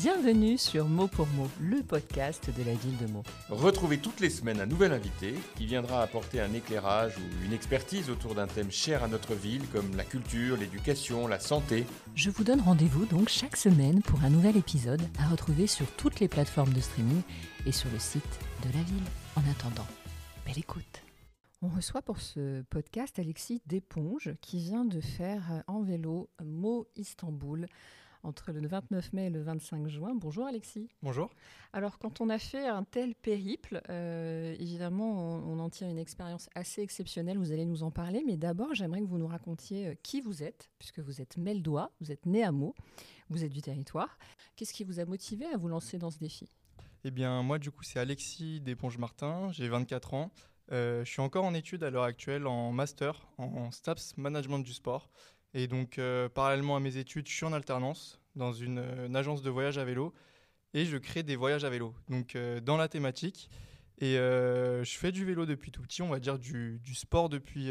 Bienvenue sur Mot pour Mot, le podcast de la ville de Meaux. Retrouvez toutes les semaines un nouvel invité qui viendra apporter un éclairage ou une expertise autour d'un thème cher à notre ville comme la culture, l'éducation, la santé. Je vous donne rendez-vous donc chaque semaine pour un nouvel épisode à retrouver sur toutes les plateformes de streaming et sur le site de la ville. En attendant, belle écoute. On reçoit pour ce podcast Alexis Desponges qui vient de faire en vélo Meaux-Istanbul entre le 29 mai et le 25 juin. Bonjour Alexis. Bonjour. Alors quand on a fait un tel périple, évidemment on en tire une expérience assez exceptionnelle, vous allez nous en parler, mais d'abord j'aimerais que vous nous racontiez qui vous êtes, puisque vous êtes meldois, vous êtes né à Meaux, vous êtes du territoire. Qu'est-ce qui vous a motivé à vous lancer dans ce défi ? Eh bien moi du coup c'est Alexis Desponges-Martin, j'ai 24 ans. Je suis encore en études à l'heure actuelle en master en STAPS Management du sport. Et donc parallèlement à mes études, je suis en alternance dans une agence de voyage à vélo et je crée des voyages à vélo. Donc dans la thématique. Et je fais du vélo depuis tout petit, on va dire du sport depuis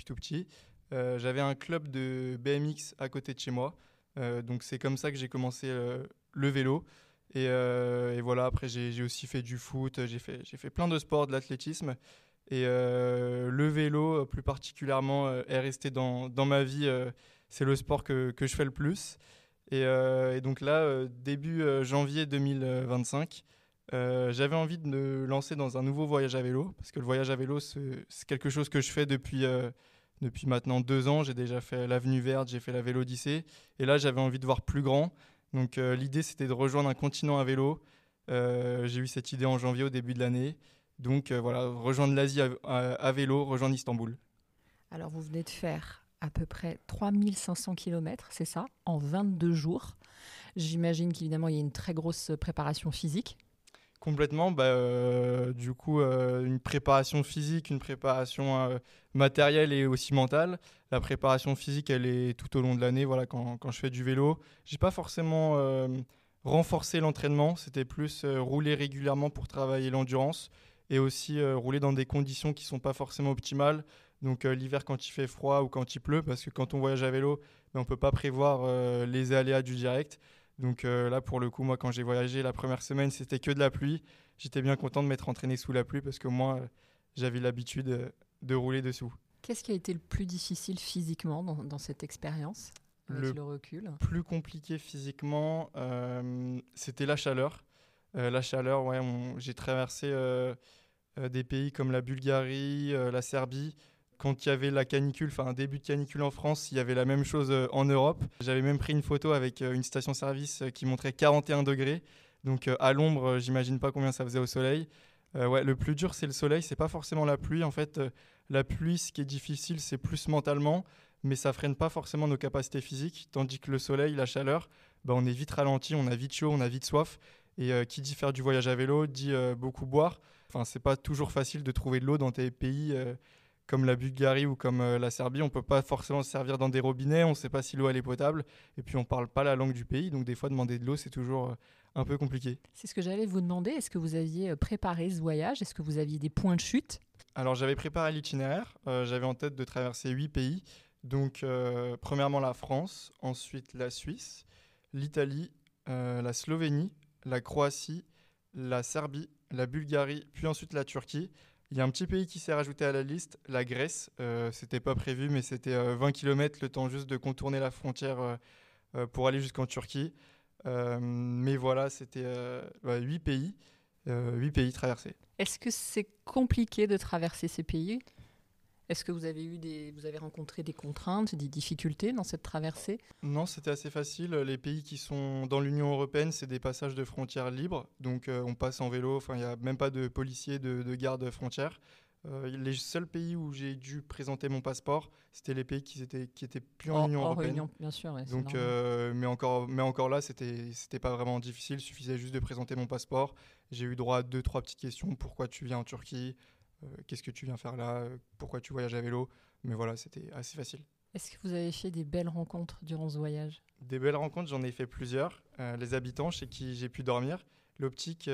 tout petit. J'avais un club de BMX à côté de chez moi. Donc c'est comme ça que j'ai commencé le vélo. Et voilà, après j'ai aussi fait du foot, j'ai fait plein de sports, de l'athlétisme. Et le vélo, plus particulièrement, est resté dans ma vie. C'est le sport que je fais le plus. Et donc là, début janvier 2025, j'avais envie de me lancer dans un nouveau voyage à vélo. Parce que le voyage à vélo, c'est quelque chose que je fais depuis maintenant 2 ans. J'ai déjà fait l'Avenue Verte, j'ai fait la Vélodyssée. Et là, j'avais envie de voir plus grand. Donc l'idée, c'était de rejoindre un continent à vélo. J'ai eu cette idée en janvier, au début de l'année. Donc voilà, rejoindre l'Asie à vélo, rejoindre Istanbul. Alors vous venez de faire à peu près 3500 km, c'est ça, en 22 jours. J'imagine qu'évidemment il y a une très grosse préparation physique. Complètement, du coup une préparation physique, une préparation matérielle et aussi mentale. La préparation physique, elle est tout au long de l'année. Voilà, quand je fais du vélo, j'ai pas forcément renforcé l'entraînement, c'était plus rouler régulièrement pour travailler l'endurance. Et aussi rouler dans des conditions qui ne sont pas forcément optimales. Donc l'hiver quand il fait froid ou quand il pleut, parce que quand on voyage à vélo, on ne peut pas prévoir les aléas du direct. Donc là pour le coup, moi quand j'ai voyagé la première semaine, c'était que de la pluie. J'étais bien content de m'être entraîné sous la pluie parce que moi, j'avais l'habitude de rouler dessous. Qu'est-ce qui a été le plus difficile physiquement dans cette expérience, avec le recul ? Le plus compliqué physiquement, c'était la chaleur. La chaleur, ouais, j'ai traversé des pays comme la Bulgarie, la Serbie. Quand il y avait la canicule, enfin un début de canicule en France, il y avait la même chose en Europe. J'avais même pris une photo avec une station-service qui montrait 41 degrés. Donc à l'ombre, j'imagine pas combien ça faisait au soleil. Ouais, le plus dur, c'est le soleil, c'est pas forcément la pluie. En fait, la pluie, ce qui est difficile, c'est plus mentalement, mais ça freine pas forcément nos capacités physiques. Tandis que le soleil, la chaleur, on est vite ralenti, on a vite chaud, on a vite soif. Et qui dit faire du voyage à vélo, dit beaucoup boire. Enfin, c'est pas toujours facile de trouver de l'eau dans des pays comme la Bulgarie ou comme la Serbie. On peut pas forcément se servir dans des robinets, on sait pas si l'eau elle est potable. Et puis on parle pas la langue du pays, donc des fois demander de l'eau, c'est toujours un peu compliqué. C'est ce que j'allais vous demander. Est-ce que vous aviez préparé ce voyage ? Est-ce que vous aviez des points de chute ? Alors j'avais préparé l'itinéraire, j'avais en tête de traverser 8 pays. Donc premièrement la France, ensuite la Suisse, l'Italie, la Slovénie, la Croatie, la Serbie, la Bulgarie, puis ensuite la Turquie. Il y a un petit pays qui s'est rajouté à la liste, la Grèce. C'était pas prévu, mais c'était 20 km, le temps juste de contourner la frontière pour aller jusqu'en Turquie. Mais voilà, c'était 8 pays, 8 pays traversés. Est-ce que c'est compliqué de traverser ces pays ? Est-ce que vous avez rencontré des contraintes, des difficultés dans cette traversée ? Non, c'était assez facile. Les pays qui sont dans l'Union européenne, c'est des passages de frontières libres. Donc on passe en vélo, il n'y a même pas de policiers, de gardes frontières. Les seuls pays où j'ai dû présenter mon passeport, c'était les pays qui étaient plus en Union européenne. Union, bien sûr, ouais, donc, mais encore là, c'était pas vraiment difficile. Il suffisait juste de présenter mon passeport. J'ai eu droit à 2-3 petites questions. Pourquoi tu viens en Turquie ? Qu'est-ce que tu viens faire là ? Pourquoi tu voyages à vélo ? Mais voilà, c'était assez facile. Est-ce que vous avez fait des belles rencontres durant ce voyage ? Des belles rencontres, j'en ai fait plusieurs. Les habitants chez qui j'ai pu dormir. L'optique,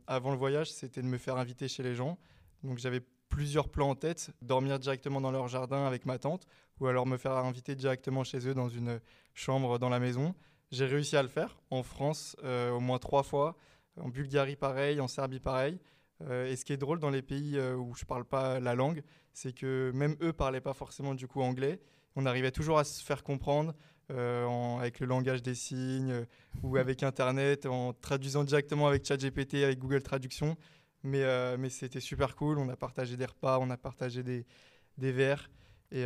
avant le voyage, c'était de me faire inviter chez les gens. Donc j'avais plusieurs plans en tête. Dormir directement dans leur jardin avec ma tante ou alors me faire inviter directement chez eux dans une chambre dans la maison. j'ai réussi à le faire. En France, au moins 3 fois. En Bulgarie, pareil. En Serbie, pareil. Et ce qui est drôle dans les pays où je ne parle pas la langue, c'est que même eux ne parlaient pas forcément du coup anglais. On arrivait toujours à se faire comprendre avec le langage des signes ou avec Internet, en traduisant directement avec ChatGPT, avec Google Traduction. Mais c'était super cool. On a partagé des repas, on a partagé des verres. Et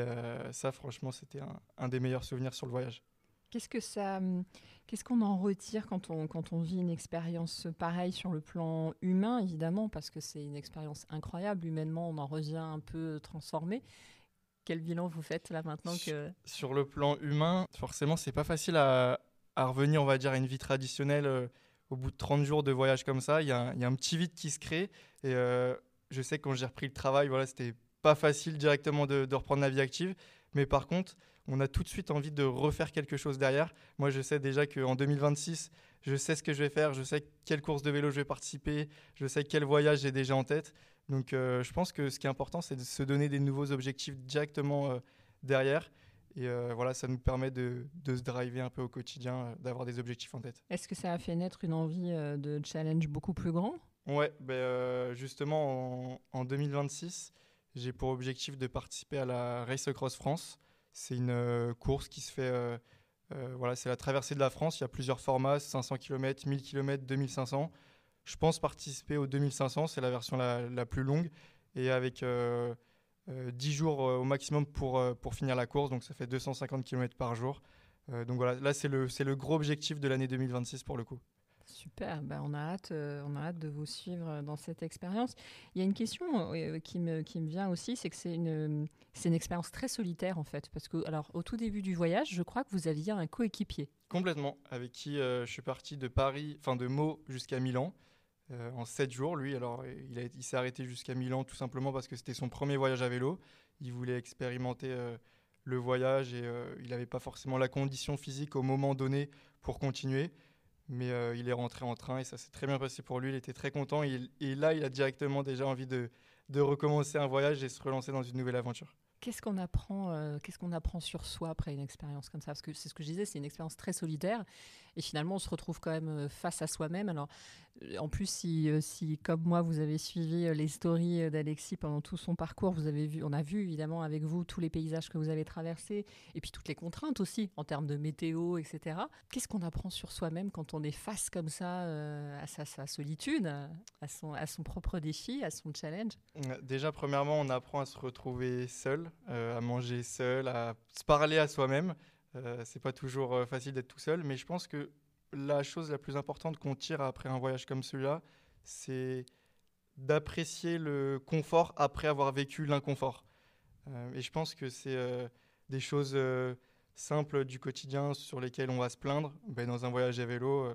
ça, franchement, c'était un des meilleurs souvenirs sur le voyage. Qu'est-ce qu'on en retire quand on vit une expérience pareille sur le plan humain, évidemment, parce que c'est une expérience incroyable. Humainement, on en revient un peu transformé. Quel bilan vous faites là maintenant que... Sur le plan humain, forcément, c'est pas facile à revenir, on va dire, à une vie traditionnelle au bout de 30 jours de voyage comme ça. Il y a un petit vide qui se crée. Et je sais que quand j'ai repris le travail, voilà, c'était pas facile directement de reprendre la vie active. Mais par contre, on a tout de suite envie de refaire quelque chose derrière. Moi, je sais déjà qu'en 2026, je sais ce que je vais faire, je sais quelle course de vélo je vais participer, je sais quel voyage j'ai déjà en tête. Donc, je pense que ce qui est important, c'est de se donner des nouveaux objectifs directement derrière. Et voilà, ça nous permet de se driver un peu au quotidien, d'avoir des objectifs en tête. Est-ce que ça a fait naître une envie de challenge beaucoup plus grand ? Ouais, justement, en 2026, j'ai pour objectif de participer à la Race Across France. C'est une course qui se fait, voilà, c'est la traversée de la France. Il y a plusieurs formats, 500 km, 1000 km, 2500. Je pense participer au 2500, c'est la version la plus longue. Et avec 10 jours au maximum pour finir la course, donc ça fait 250 km par jour. Donc voilà, là c'est le gros objectif de l'année 2026 pour le coup. Super, on a hâte de vous suivre dans cette expérience. Il y a une question qui me vient aussi, c'est que c'est une expérience très solitaire en fait, parce que alors au tout début du voyage, je crois que vous aviez un coéquipier. Complètement, avec qui je suis parti de Meaux jusqu'à Milan en 7 jours. Lui, alors il s'est arrêté jusqu'à Milan tout simplement parce que c'était son premier voyage à vélo. Il voulait expérimenter le voyage et il n'avait pas forcément la condition physique au moment donné pour continuer. Mais il est rentré en train et ça s'est très bien passé pour lui. Il était très content et là, il a directement déjà envie de recommencer un voyage et se relancer dans une nouvelle aventure. Qu'est-ce qu'on apprend sur soi après une expérience comme ça ? Parce que c'est ce que je disais, c'est une expérience très solitaire. Et finalement, on se retrouve quand même face à soi-même. Alors, en plus, si comme moi, vous avez suivi les stories d'Alexis pendant tout son parcours, on a vu évidemment avec vous tous les paysages que vous avez traversés et puis toutes les contraintes aussi en termes de météo, etc. Qu'est-ce qu'on apprend sur soi-même quand on est face comme ça à sa solitude, à son propre défi, à son challenge ? Déjà, premièrement, on apprend à se retrouver seul, à manger seul, à se parler à soi-même. C'est pas toujours facile d'être tout seul, mais je pense que la chose la plus importante qu'on tire après un voyage comme celui-là, c'est d'apprécier le confort après avoir vécu l'inconfort. Et je pense que c'est des choses simples du quotidien sur lesquelles on va se plaindre. Dans un voyage à vélo,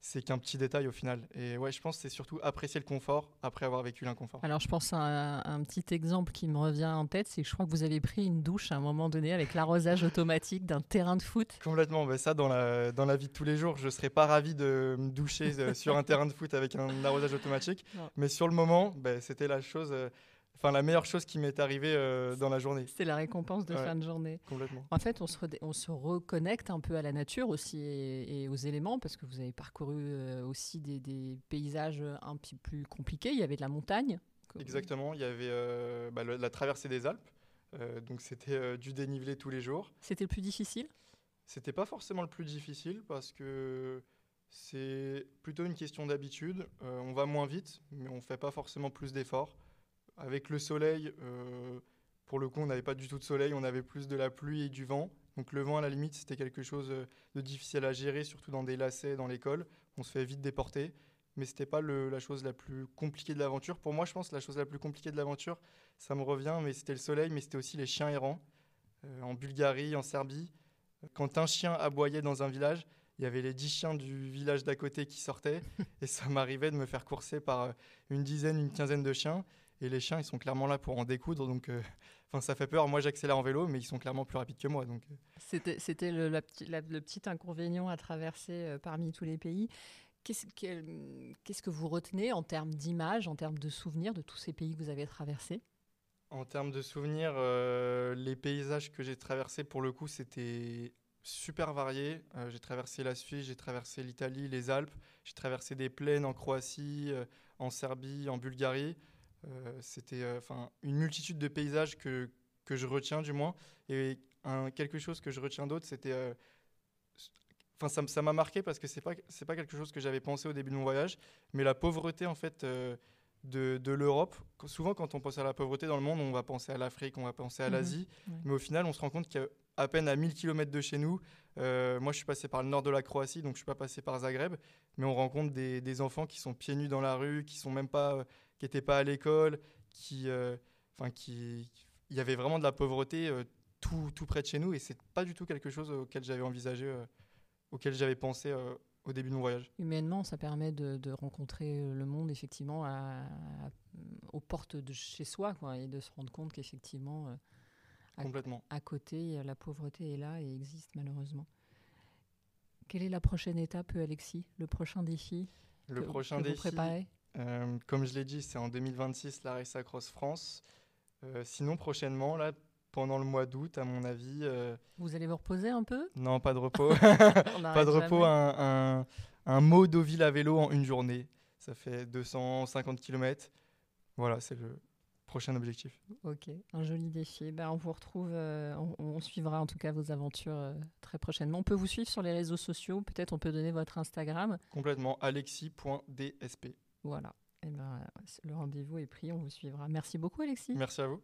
c'est qu'un petit détail au final. Et ouais, je pense que c'est surtout apprécier le confort après avoir vécu l'inconfort. Alors, je pense à un petit exemple qui me revient en tête, c'est que je crois que vous avez pris une douche à un moment donné avec l'arrosage automatique d'un terrain de foot. Complètement. Ça, dans la vie de tous les jours, je ne serais pas ravi de me doucher sur un terrain de foot avec un arrosage automatique. Non. Mais sur le moment, c'était la meilleure chose qui m'est arrivée dans la journée. C'est la récompense de fin de journée. Complètement. En fait, on se reconnecte un peu à la nature aussi et aux éléments parce que vous avez parcouru aussi des paysages un peu plus compliqués. Il y avait de la montagne. Exactement. Il y avait la traversée des Alpes. Donc, c'était du dénivelé tous les jours. C'était le plus difficile ? C'était pas forcément le plus difficile parce que c'est plutôt une question d'habitude. On va moins vite, mais on ne fait pas forcément plus d'efforts. Avec le soleil, pour le coup, on n'avait pas du tout de soleil, on avait plus de la pluie et du vent. Donc le vent, à la limite, c'était quelque chose de difficile à gérer, surtout dans des lacets, dans l'école. On se fait vite déporter, mais ce n'était pas la chose la plus compliquée de l'aventure. Pour moi, je pense que la chose la plus compliquée de l'aventure, ça me revient, mais c'était le soleil, mais c'était aussi les chiens errants. En Bulgarie, en Serbie, quand un chien aboyait dans un village, il y avait les 10 chiens du village d'à côté qui sortaient, et ça m'arrivait de me faire courser par une quinzaine de chiens. Et les chiens, ils sont clairement là pour en découdre, donc ça fait peur. Moi, j'accélère en vélo, mais ils sont clairement plus rapides que moi. Donc. C'était le petit inconvénient à traverser parmi tous les pays. Qu'est-ce que vous retenez en termes d'images, en termes de souvenirs de tous ces pays que vous avez traversés ? En termes de souvenirs, les paysages que j'ai traversés, pour le coup, c'était super varié. J'ai traversé la Suisse, j'ai traversé l'Italie, les Alpes, j'ai traversé des plaines en Croatie, en Serbie, en Bulgarie. C'était une multitude de paysages que je retiens du moins. Et quelque chose que je retiens d'autre, c'était... ça m'a marqué parce que c'est pas quelque chose que j'avais pensé au début de mon voyage, mais la pauvreté en fait de l'Europe. Souvent quand on pense à la pauvreté dans le monde, on va penser à l'Afrique, on va penser à l'Asie, mais au final on se rend compte qu'à peine à 1000 km de chez nous, moi je suis passé par le nord de la Croatie, donc je suis pas passé par Zagreb, mais on rencontre des enfants qui sont pieds nus dans la rue, qui sont même pas, qui étaient pas à l'école, il y avait vraiment de la pauvreté tout près de chez nous, et c'est pas du tout quelque chose auquel j'avais envisagé, auquel j'avais pensé au début de mon voyage. Humainement, ça permet de rencontrer le monde effectivement aux portes de chez soi, quoi, et de se rendre compte qu'effectivement, Complètement. à côté, la pauvreté est là et existe malheureusement. Quelle est la prochaine étape, Alexis? Le prochain défi que vous préparez? Comme je l'ai dit, c'est en 2026 la Race Across France. Sinon, prochainement, là, pendant le mois d'août, à mon avis... Vous allez vous reposer un peu? Non, pas de repos. Pas de repos, un mot Deauville à vélo en une journée. Ça fait 250 km. Voilà, c'est le prochain objectif. Ok, un joli défi. On vous retrouve, on suivra en tout cas vos aventures très prochainement. On peut vous suivre sur les réseaux sociaux, peut-être on peut donner votre Instagram. Complètement, alexis.dsp. Voilà, le rendez-vous est pris, on vous suivra. Merci beaucoup Alexis. Merci à vous.